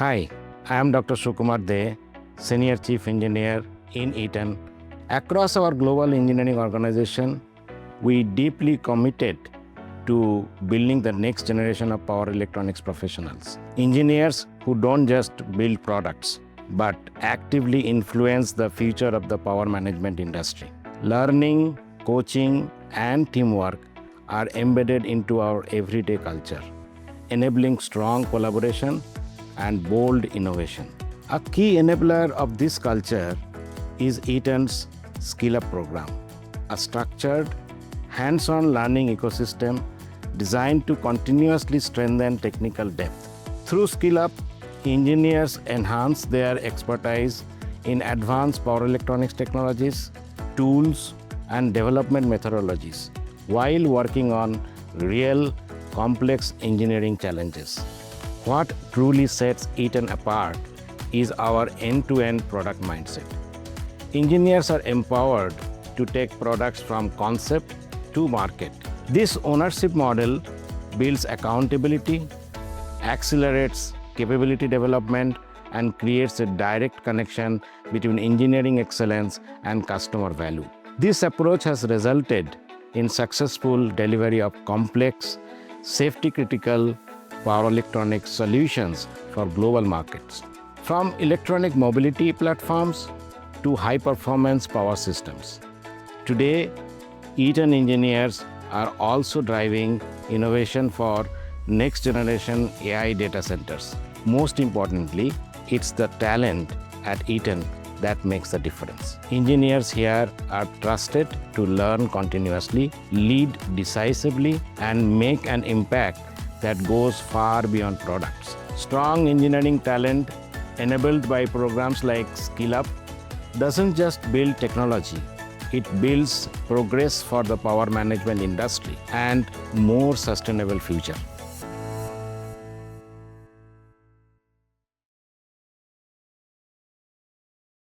Hi, I am Dr. Sukumar, Senior Chief Engineer in Eaton. Across our global engineering organization, we deeply committed to building the next generation of power electronics professionals. Engineers who don't just build products, but actively influence the future of the power management industry. Learning, coaching, and teamwork are embedded into our everyday culture, enabling strong collaboration and bold innovation. A key enabler of this culture is Eaton's Skill Up program, a structured, hands-on learning ecosystem designed to continuously strengthen technical depth. Through Skill Up, engineers enhance their expertise in advanced power electronics technologies, tools, and development methodologies while working on real complex engineering challenges. What truly sets Eaton apart is our end-to-end product mindset. Engineers are empowered to take products from concept to market. This ownership model builds accountability, accelerates capability development, and creates a direct connection between engineering excellence and customer value. This approach has resulted in successful delivery of complex, safety-critical power electronics solutions for global markets. From electronic mobility platforms to high-performance power systems. Today, Eaton engineers are also driving innovation for next-generation AI data centers. Most importantly, it's the talent at Eaton that makes the difference. Engineers here are trusted to learn continuously, lead decisively, and make an impact that goes far beyond products. Strong engineering talent enabled by programs like Skill Up doesn't just build technology, it builds progress for the power management industry and more sustainable future.